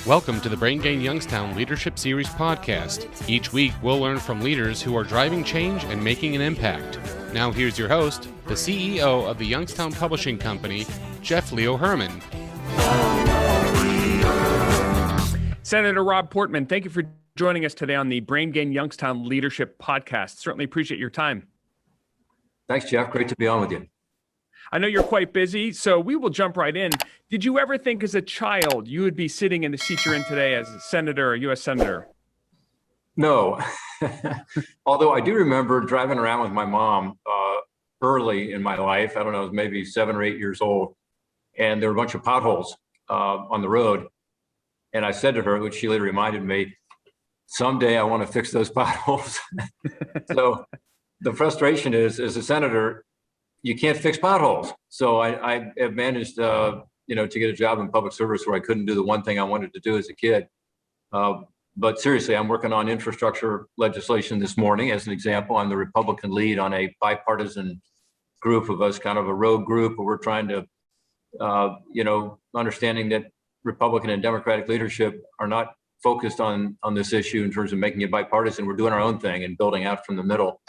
Welcome to the Brain Gain Youngstown Leadership Series podcast. Each week, we'll learn from leaders who are driving change and making an impact. Now here's your host, the CEO of the Youngstown Publishing Company, Jeff Leo Herrmann. Senator Rob Portman, thank you for joining us today on the Brain Gain Youngstown Leadership podcast. Certainly appreciate your time. Thanks, Jeff. Great to be on with you. I know you're quite busy, so we will jump right in. Did you ever think as a child you would be sitting in the seat you're in today as a senator, a U.S. senator? No. Although I do remember driving around with my mom early in my life. I don't know, I was maybe 7 or 8 years old. And there were a bunch of potholes on the road. And I said to her, which she later reminded me, someday I want to fix those potholes. So the frustration is, as a senator, you can't fix potholes. So I have managed, to get a job in public service where I couldn't do the one thing I wanted to do as a kid. But seriously, I'm working on infrastructure legislation this morning. As an example, I'm the Republican lead on a bipartisan group of us, kind of a rogue group, where we're trying to, understanding that Republican and Democratic leadership are not focused on this issue in terms of making it bipartisan. We're doing our own thing and building out from the middle.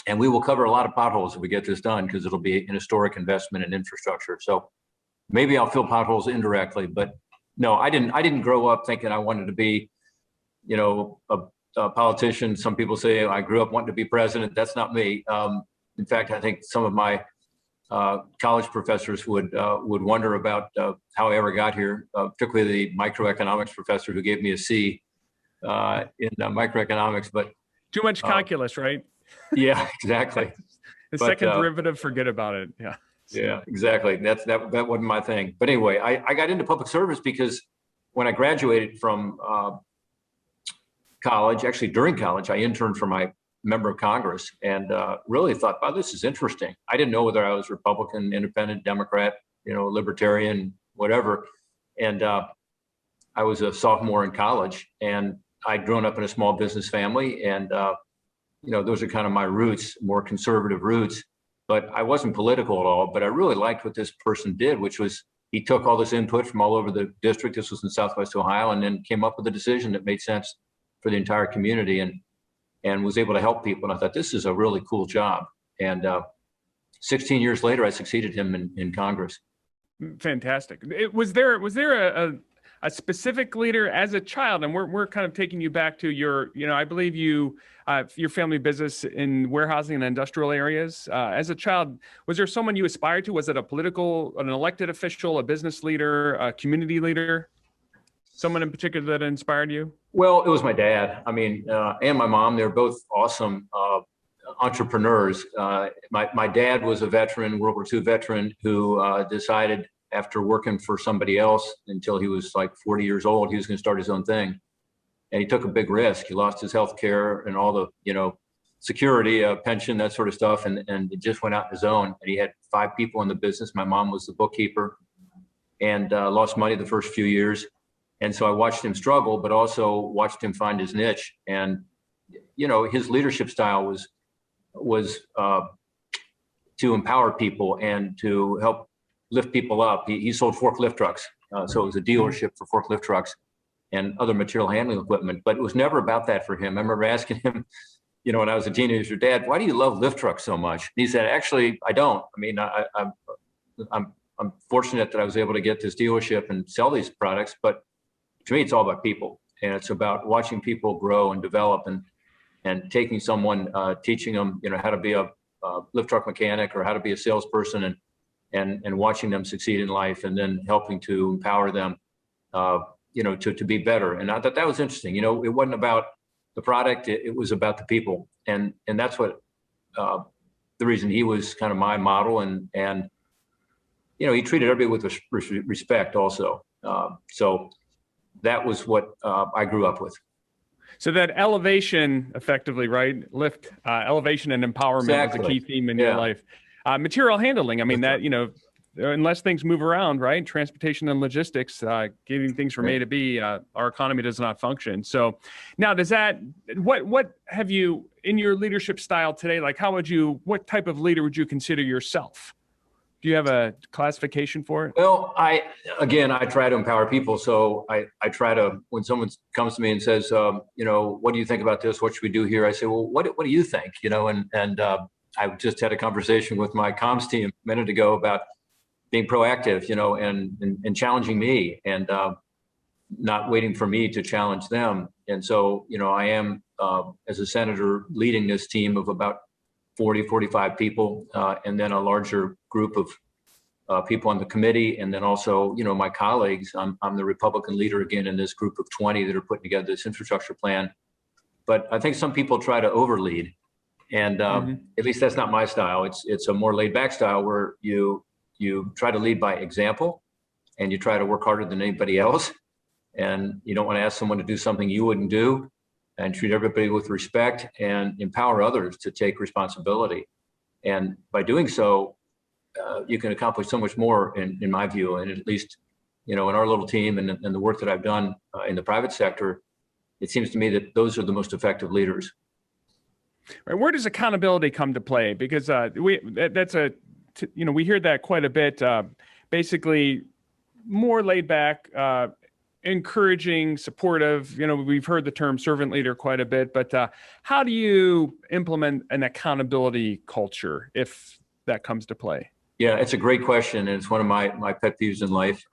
And we will cover a lot of potholes if we get this done, because it'll be an historic investment in infrastructure. So maybe I'll fill potholes indirectly, but no, I didn't grow up thinking I wanted to be, a politician. Some people say I grew up wanting to be president. That's not me. In fact, I think some of my college professors would wonder about how I ever got here, particularly the microeconomics professor who gave me a C in microeconomics. But too much calculus, right? Yeah, exactly. The second derivative, forget about it. Yeah, exactly. That wasn't my thing. But anyway, I got into public service because when I graduated from college, actually during college, I interned for my member of Congress and really thought, wow, this is interesting. I didn't know whether I was Republican, Independent, Democrat, Libertarian, whatever. And I was a sophomore in college, and I'd grown up in a small business family, and those are kind of my roots, more conservative roots. But I wasn't political at all. But I really liked what this person did, which was he took all this input from all over the district. This was in Southwest Ohio, and then came up with a decision that made sense for the entire community, and was able to help people. And I thought, this is a really cool job. And 16 years later, I succeeded him in Congress. Fantastic. Was there a specific leader as a child? And we're kind of taking you back to your, I believe your family business in warehousing and industrial areas. As a child, was there someone you aspired to? Was it an elected official, a business leader, a community leader? Someone in particular that inspired you? Well, it was my dad. I mean, and my mom. They're both awesome entrepreneurs. My dad was a veteran, World War II veteran, who decided after working for somebody else until he was like 40 years old, he was going to start his own thing. And he took a big risk. He lost his health care and all the, security, pension, that sort of stuff. And it just went out on his own. And he had 5 people in the business. My mom was the bookkeeper, and lost money the first few years. And so I watched him struggle, but also watched him find his niche. And, his leadership style was to empower people and to help lift people up. He sold forklift trucks. So it was a dealership for forklift trucks and other material handling equipment, but it was never about that for him. I remember asking him, when I was a teenager, Dad, why do you love lift trucks so much? And he said, actually, I don't. I mean, I'm fortunate that I was able to get this dealership and sell these products, but to me, it's all about people. And it's about watching people grow and develop, and taking someone, teaching them, how to be a lift truck mechanic or how to be a salesperson, and watching them succeed in life, and then helping to empower them, to be better. And I thought that was interesting. It wasn't about the product, it was about the people. And that's what, the reason he was kind of my model. And he treated everybody with respect also. So that was what I grew up with. So that elevation, effectively, right? Lift, elevation and empowerment Exactly. was a key theme in your life. Material handling, I mean, that, unless things move around, right? Transportation and logistics, getting things from A to B, our economy does not function. So now what have you, in your leadership style today, like what type of leader would you consider yourself? Do you have a classification for it? Well, I try to empower people. So I try to, when someone comes to me and says, what do you think about this? What should we do here? I say, well, what do you think? And I just had a conversation with my comms team a minute ago about being proactive, and challenging me, and not waiting for me to challenge them. And so, I am, as a senator, leading this team of about 40, 45 people, and then a larger group of people on the committee. And then also, my colleagues. I'm the Republican leader again in this group of 20 that are putting together this infrastructure plan. But I think some people try to overlead. And at least that's not my style. It's a more laid back style where you try to lead by example, and you try to work harder than anybody else. And you don't want to ask someone to do something you wouldn't do, and treat everybody with respect and empower others to take responsibility. And by doing so, you can accomplish so much more in my view. And at least, in our little team and the work that I've done in the private sector, it seems to me that those are the most effective leaders. Right. Where does accountability come to play? Because we hear that quite a bit. Basically, more laid back, encouraging, supportive. We've heard the term servant leader quite a bit, but how do you implement an accountability culture if that comes to play? Yeah, it's a great question, and it's one of my pet peeves in life.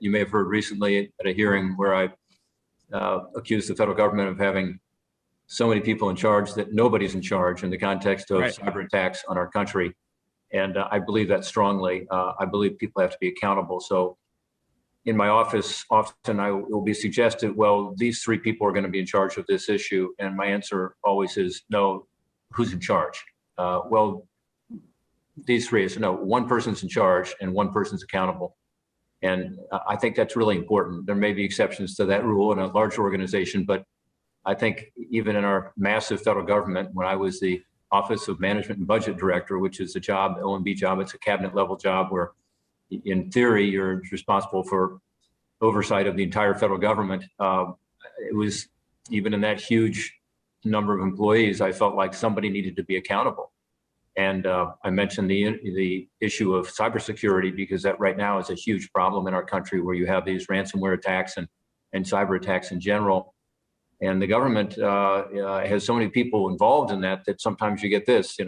You may have heard recently at a hearing where I accused the federal government of having so many people in charge that nobody's in charge in the context of cyber attacks on our country. And I believe that strongly. I believe people have to be accountable. So in my office, often I will be suggested, well, these three people are going to be in charge of this issue. And my answer always is, no, who's in charge? Well, these three is no, one person's in charge and one person's accountable. And I think that's really important. There may be exceptions to that rule in a large organization, but I think even in our massive federal government, when I was the Office of Management and Budget Director, which is a job, the OMB job, it's a cabinet level job where in theory, you're responsible for oversight of the entire federal government. It was, even in that huge number of employees, I felt like somebody needed to be accountable. And I mentioned the issue of cybersecurity because that right now is a huge problem in our country, where you have these ransomware attacks and cyber attacks in general. And the government has so many people involved in that sometimes you get this,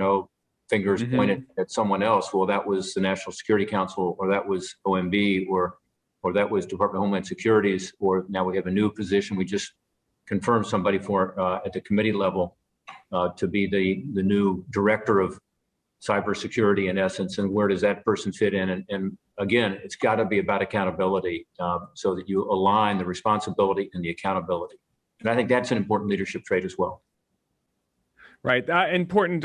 fingers pointed at someone else. Well, that was the National Security Council, or that was OMB, or that was Department of Homeland Security's, or now we have a new position. We just confirmed somebody for at the committee level to be the new director of cybersecurity in essence. And where does that person fit in? And again, it's got to be about accountability so that you align the responsibility and the accountability. And I think that's an important leadership trait as well. Right. Important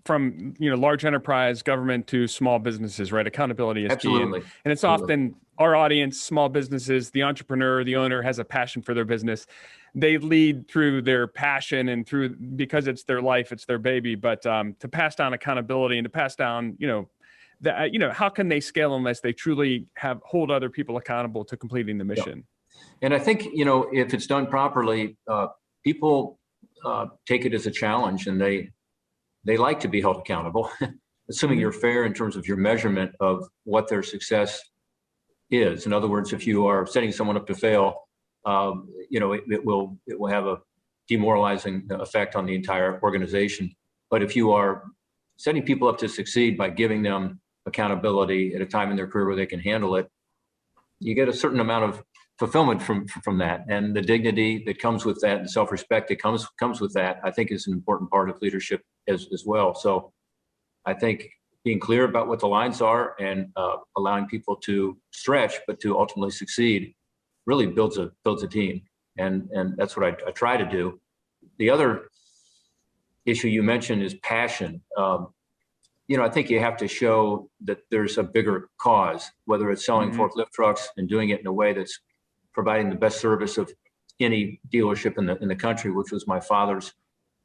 from, large enterprise government to small businesses, right? Accountability is Absolutely. key. And it's often our audience, small businesses, the entrepreneur, the owner has a passion for their business. They lead through their passion and because it's their life, it's their baby. But to pass down accountability and to pass down, how can they scale unless they truly hold other people accountable to completing the mission? Yeah. And I think, if it's done properly, people take it as a challenge, and they like to be held accountable, assuming you're fair in terms of your measurement of what their success is. In other words, if you are setting someone up to fail, it will have a demoralizing effect on the entire organization. But if you are setting people up to succeed by giving them accountability at a time in their career where they can handle it, you get a certain amount of fulfillment from that, and the dignity that comes with that, and self-respect that comes with that, I think is an important part of leadership as well. So I think being clear about what the lines are and allowing people to stretch, but to ultimately succeed, really builds a team. And that's what I try to do. The other issue you mentioned is passion. I think you have to show that there's a bigger cause, whether it's selling forklift trucks and doing it in a way that's providing the best service of any dealership in the country, which was my father's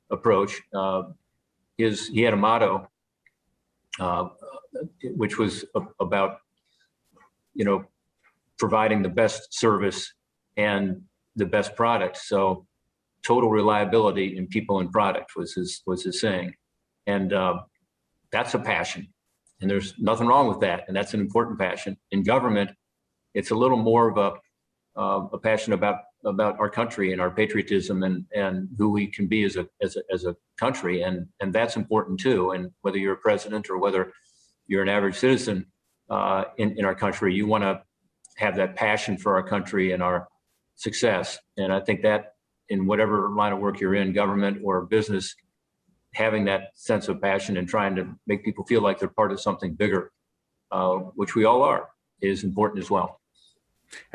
approach. He had a motto, which was about, providing the best service and the best product. So total reliability in people and product was his saying. And that's a passion. And there's nothing wrong with that. And that's an important passion. In government, it's a little more of a passion about our country and our patriotism and who we can be as a country. And that's important too. And whether you're a president or whether you're an average citizen in our country, you want to have that passion for our country and our success. And I think that in whatever line of work you're in, government or business, having that sense of passion and trying to make people feel like they're part of something bigger, which we all are, is important as well.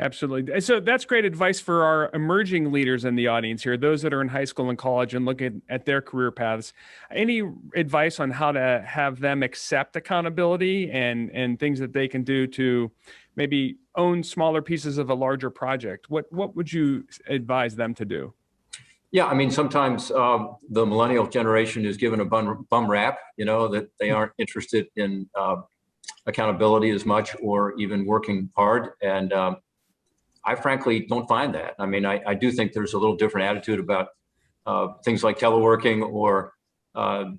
Absolutely. So that's great advice for our emerging leaders in the audience here, those that are in high school and college and looking at their career paths. Any advice on how to have them accept accountability and things that they can do to maybe own smaller pieces of a larger project? What would you advise them to do? Yeah, I mean, sometimes the millennial generation is given a bum rap, that they aren't interested in accountability as much or even working hard. And I frankly don't find that. I mean, I do think there's a little different attitude about things like teleworking or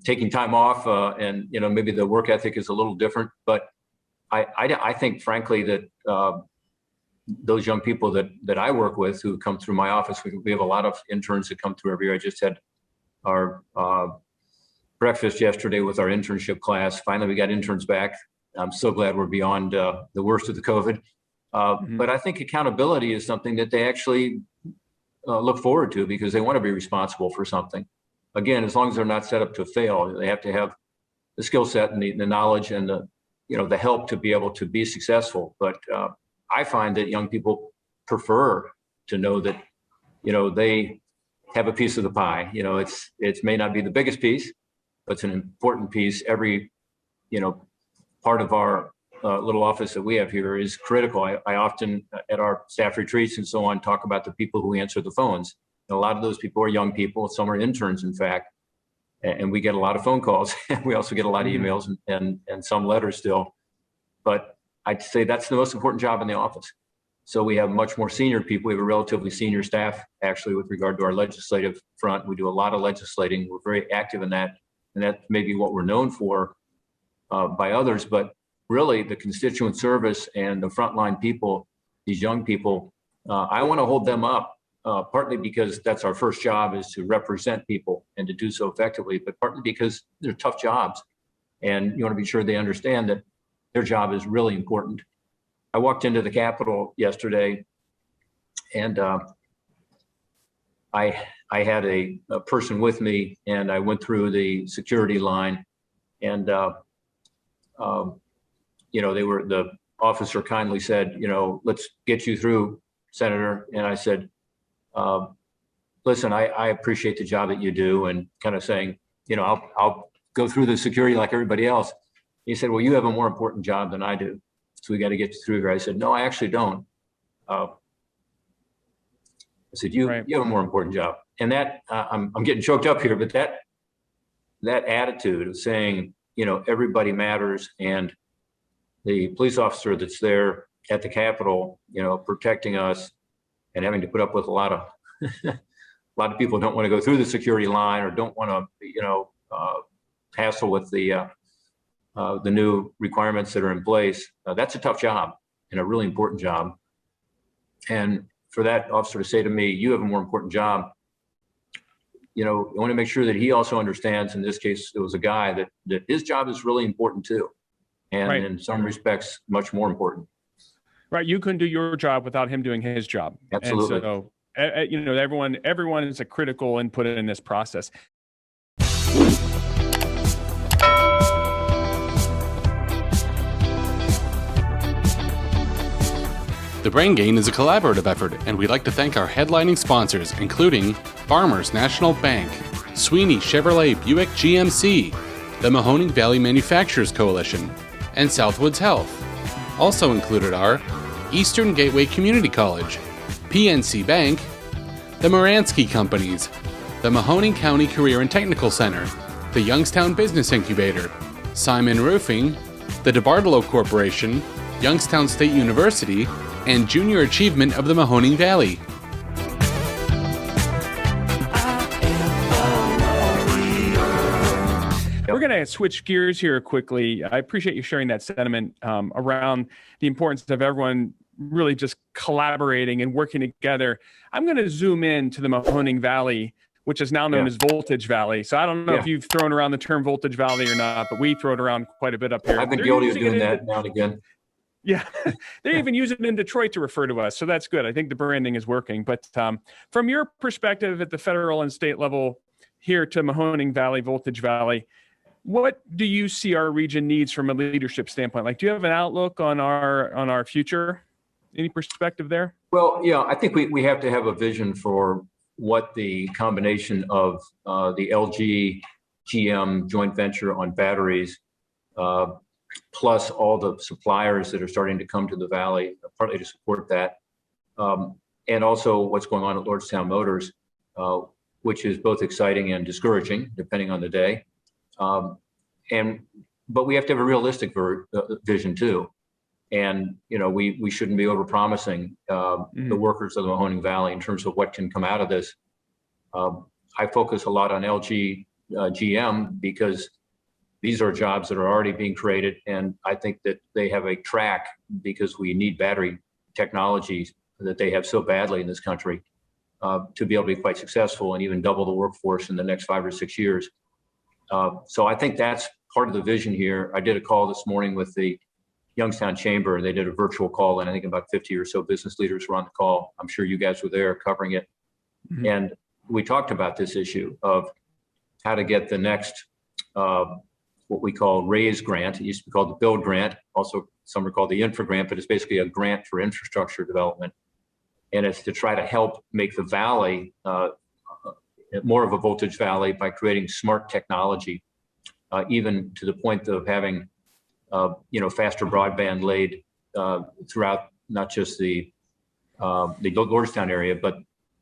taking time off, and maybe the work ethic is a little different. But I think, frankly, that those young people that I work with who come through my office, we have a lot of interns that come through every year. I just had our breakfast yesterday with our internship class. Finally, we got interns back. I'm so glad we're beyond the worst of the COVID. But I think accountability is something that they actually look forward to because they want to be responsible for something. Again, as long as they're not set up to fail, they have to have the skill set and the knowledge and the help to be able to be successful. But I find that young people prefer to know that, they have a piece of the pie. It may not be the biggest piece, but it's an important piece. Every, part of our little office that we have here is critical. I often, at our staff retreats and so on, talk about the people who answer the phones. And a lot of those people are young people. Some are interns, in fact, and we get a lot of phone calls. We also get a lot of emails and some letters still. But I'd say that's the most important job in the office. So we have much more senior people. We have a relatively senior staff, actually, with regard to our legislative front. We do a lot of legislating. We're very active in that. And that may be what we're known for by others. But really, the constituent service and the frontline people, these young people, I want to hold them up, partly because that's our first job, is to represent people and to do so effectively, but partly because they're tough jobs. And you want to be sure they understand that their job is really important. I walked into the Capitol yesterday, and I had a person with me, and I went through the security line, and the officer kindly said, let's get you through, Senator. And I said, listen, I appreciate the job that you do, and kind of saying, I'll go through the security like everybody else. He said, well, you have a more important job than I do, so we got to get you through here. I said, no, I actually don't. I said, you have a more important job. And that, I'm getting choked up here, but that attitude of saying, everybody matters, and the police officer that's there at the Capitol, protecting us and having to put up with a lot of people don't want to go through the security line or don't want to, hassle with the new requirements that are in place. That's a tough job and a really important job. And for that officer to say to me, you have a more important job, I want to make sure that he also understands, in this case, it was a guy, that his job is really important too. And in some respects, much more important. Right. You couldn't do your job without him doing his job. Absolutely. And so, everyone is a critical input in this process. The Brain Gain is a collaborative effort, and we'd like to thank our headlining sponsors, including Farmers National Bank, Sweeney Chevrolet Buick GMC, the Mahoning Valley Manufacturers Coalition, and Southwoods Health. Also included are Eastern Gateway Community College, PNC Bank, the Moransky Companies, the Mahoning County Career and Technical Center, the Youngstown Business Incubator, Simon Roofing, the DeBartolo Corporation, Youngstown State University, and Junior Achievement of the Mahoning Valley. We're going to switch gears here quickly. I appreciate you sharing that sentiment around the importance of everyone really just collaborating and working together. I'm going to zoom in to the Mahoning Valley, which is now known as Voltage Valley. So I don't know if you've thrown around the term Voltage Valley or not, but we throw it around quite a bit up here. I've been guilty of doing that now and again. Yeah, they even use it in Detroit to refer to us. So that's good. I think the branding is working. But from your perspective at the federal and state level here to Mahoning Valley, Voltage Valley, what do you see our region needs from a leadership standpoint? Like, do you have an outlook on our future? Any perspective there? Well, yeah, I think we have to have a vision for what the combination of the LG GM joint venture on batteries, plus all the suppliers that are starting to come to the Valley, partly to support that, and also what's going on at Lordstown Motors, which is both exciting and discouraging, depending on the day. But we have to have a realistic vision too. And, we shouldn't be overpromising the workers of the Mahoning Valley in terms of what can come out of this. I focus a lot on LG GM because these are jobs that are already being created. And I think that they have a track because we need battery technologies that they have so badly in this country to be able to be quite successful and even double the workforce in the next 5 or 6 years. So I think that's part of the vision here. I did a call this morning with the Youngstown Chamber. They did a virtual call, and I think about 50 or so business leaders were on the call. I'm sure you guys were there covering it. Mm-hmm. And we talked about this issue of how to get the next, what we call RAISE grant. It used to be called the Build Grant. Also, some are called the Infra Grant, but it's basically a grant for infrastructure development. And it's to try to help make the Valley more of a Voltage Valley by creating smart technology, even to the point of having faster broadband laid throughout not just the Lordstown area, but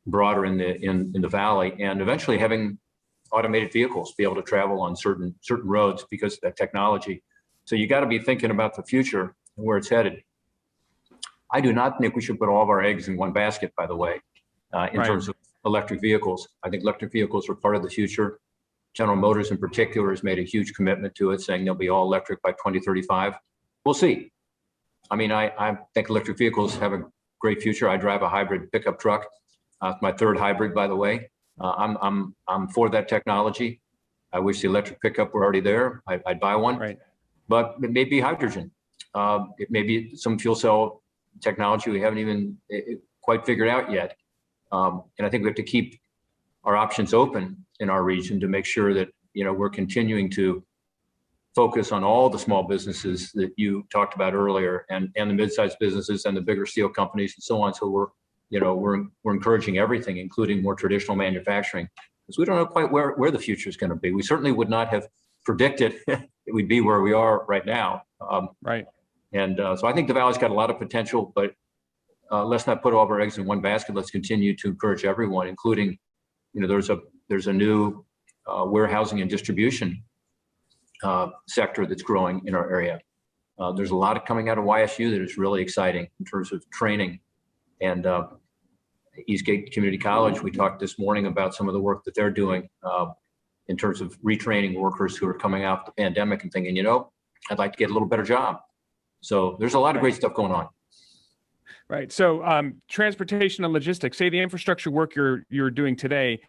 broader in the Valley, and eventually having automated vehicles be able to travel on certain roads because of that technology. So you got to be thinking about the future and where it's headed. I do not think we should put all of our eggs in one basket, by the way, in terms of electric vehicles. I think electric vehicles are part of the future. General Motors in particular has made a huge commitment to it, saying they'll be all electric by 2035. We'll see. I mean, I think electric vehicles have a great future. I drive a hybrid pickup truck. It's my third hybrid, by the way. I'm for that technology. I wish the electric pickup were already there. I'd buy one. Right. But it may be hydrogen. It may be some fuel cell technology we haven't even quite figured out yet. And I think we have to keep our options open in our region to make sure that we're continuing to focus on all the small businesses that you talked about earlier, and the mid-sized businesses and the bigger steel companies and so on. So we're encouraging everything, including more traditional manufacturing, because we don't know quite where the future is going to be. We certainly would not have predicted that we'd be where we are right now. Right. And so I think the Valley's got a lot of potential, but let's not put all of our eggs in one basket. Let's continue to encourage everyone, including, there's a new warehousing and distribution sector that's growing in our area. There's a lot coming out of YSU that is really exciting in terms of training. And Eastgate Community College, we talked this morning about some of the work that they're doing in terms of retraining workers who are coming out of the pandemic and thinking, I'd like to get a little better job. So there's a lot of great stuff going on. Right. So transportation and logistics, say the infrastructure work you're doing today,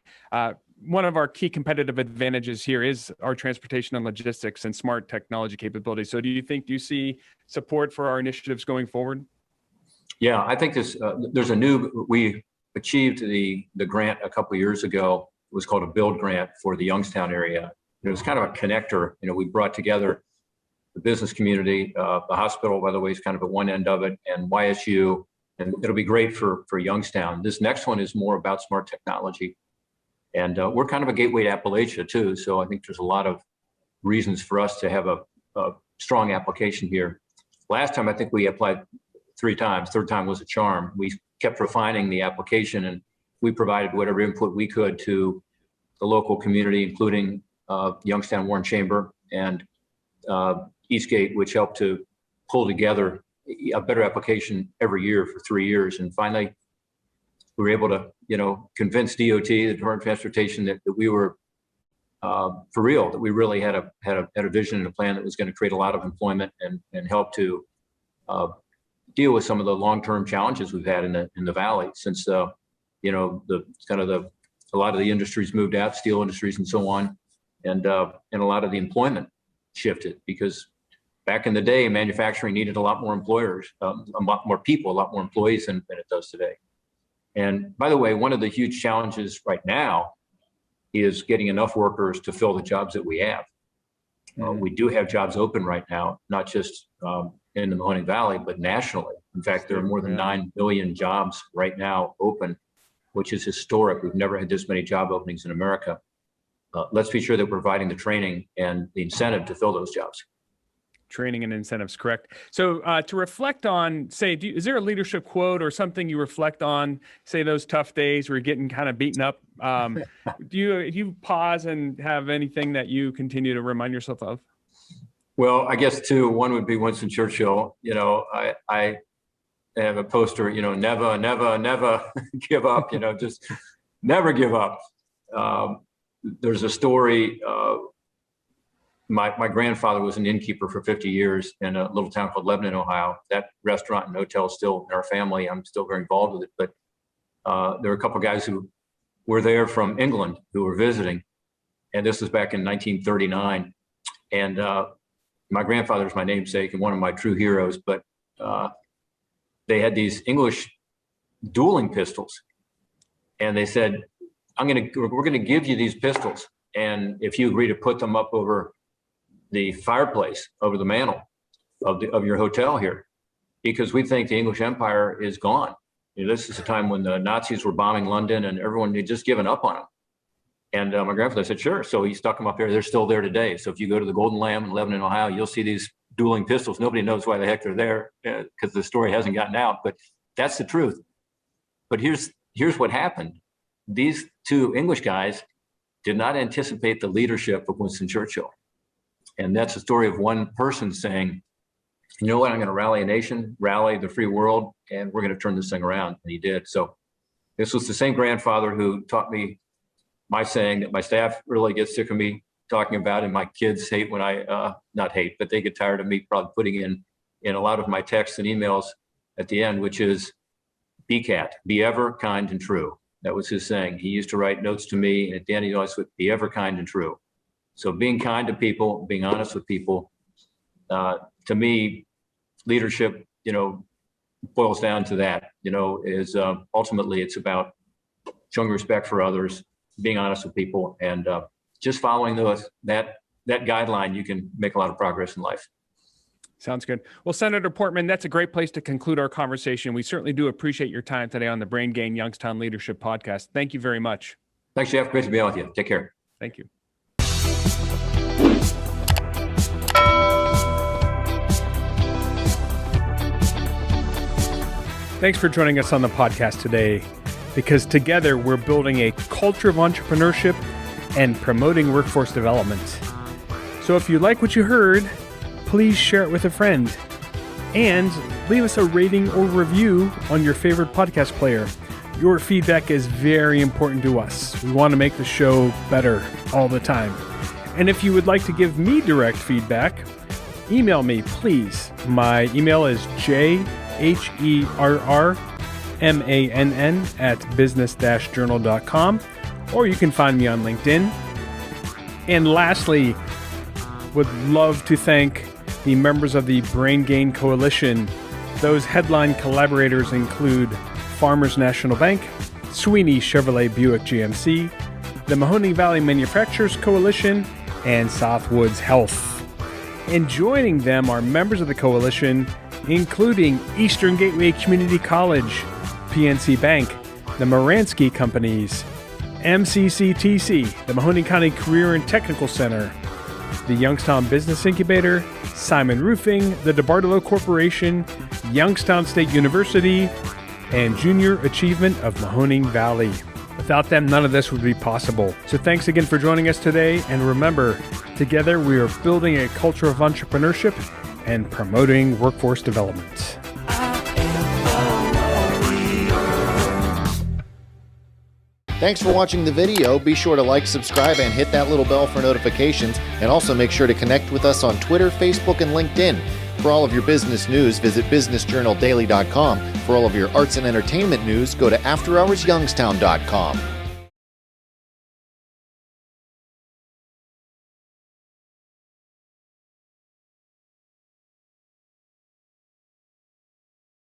one of our key competitive advantages here is our transportation and logistics and smart technology capabilities. So do you see support for our initiatives going forward? Yeah, I think we achieved the grant a couple of years ago. It was called a Build Grant for the Youngstown area. It was kind of a connector. We brought together the business community, the hospital, by the way, is kind of at one end of it, and YSU, and it'll be great for Youngstown. This next one is more about smart technology. And we're kind of a gateway to Appalachia too. So I think there's a lot of reasons for us to have a strong application here. Last time, I think we applied 3 times. Third time was a charm. We kept refining the application, and we provided whatever input we could to the local community, including Youngstown Warren Chamber and Eastgate, which helped to pull together a better application every year for 3 years. And finally, we were able to, convince DOT, the Department of Transportation, that we were for real, that we really had a vision and a plan that was going to create a lot of employment and help to deal with some of the long-term challenges we've had in the valley since a lot of the industries moved out, steel industries and so on, and a lot of the employment shifted because back in the day, manufacturing needed a lot more employers, a lot more people, a lot more employees than it does today. And by the way, one of the huge challenges right now is getting enough workers to fill the jobs that we have. We do have jobs open right now, not just in the Mahoning Valley, but nationally. In fact, there are more than 9 million jobs right now open, which is historic. We've never had this many job openings in America. Let's be sure that we're providing the training and the incentive to fill those jobs. Training and incentives, correct. So to reflect on, say, is there a leadership quote or something you reflect on, say, those tough days where you're getting kind of beaten up? Do you pause and have anything that you continue to remind yourself of? Well, I guess one would be Winston Churchill. I have a poster, never, never, never give up, just never give up. There's a story. My grandfather was an innkeeper for 50 years in a little town called Lebanon, Ohio. That restaurant and hotel is still in our family. I'm still very involved with it. But there were a couple of guys who were there from England who were visiting. And this was back in 1939. And my grandfather's my namesake and one of my true heroes. But they had these English dueling pistols. And they said, we're going to give you these pistols. And if you agree to put them up over the fireplace, over the mantle of your hotel here, because we think the English Empire is gone. This is a time when the Nazis were bombing London and everyone had just given up on them. And my grandfather said, sure. So he stuck them up there. They're still there today. So if you go to the Golden Lamb in Lebanon, Ohio, you'll see these dueling pistols. Nobody knows why the heck they're there because the story hasn't gotten out, but that's the truth. But here's what happened. These two English guys did not anticipate the leadership of Winston Churchill. And that's the story of one person saying, you know what, I'm going to rally a nation, rally the free world, and we're going to turn this thing around. And he did. So this was the same grandfather who taught me my saying that my staff really gets sick of me talking about, and my kids hate when not hate, but they get tired of me probably putting in a lot of my texts and emails at the end, which is BCAT, be ever kind and true. That was his saying. He used to write notes to me, and at the end he always would be ever kind and true. So being kind to people, being honest with people, to me, leadership, boils down to that, is ultimately it's about showing respect for others, being honest with people, and just following that guideline, you can make a lot of progress in life. Sounds good. Well, Senator Portman, that's a great place to conclude our conversation. We certainly do appreciate your time today on the Brain Gain Youngstown Leadership Podcast. Thank you very much. Thanks, Jeff. Great to be on with you. Take care. Thank you. Thanks for joining us on the podcast today, because together we're building a culture of entrepreneurship and promoting workforce development. So if you like what you heard, please share it with a friend and leave us a rating or review on your favorite podcast player. Your feedback is very important to us. We want to make the show better all the time. And if you would like to give me direct feedback, email me, please. My email is jherrmann@business-journal.com, or you can find me on LinkedIn. And lastly, would love to thank the members of the Brain Gain Coalition. Those headline collaborators include Farmers National Bank, Sweeney Chevrolet Buick GMC, the Mahoning Valley Manufacturers Coalition, and Southwoods Health. And joining them are members of the coalition, including Eastern Gateway Community College, PNC Bank, the Moransky Companies, MCCTC, the Mahoning County Career and Technical Center, the Youngstown Business Incubator, Simon Roofing, the DeBartolo Corporation, Youngstown State University, and Junior Achievement of Mahoning Valley. Without them, none of this would be possible. So thanks again for joining us today. And remember, together we are building a culture of entrepreneurship and promoting workforce development. Thanks for watching the video. Be sure to like, subscribe, and hit that little bell for notifications. And also make sure to connect with us on Twitter, Facebook, and LinkedIn. For all of your business news, visit businessjournaldaily.com. For all of your arts and entertainment news, go to afterhoursyoungstown.com.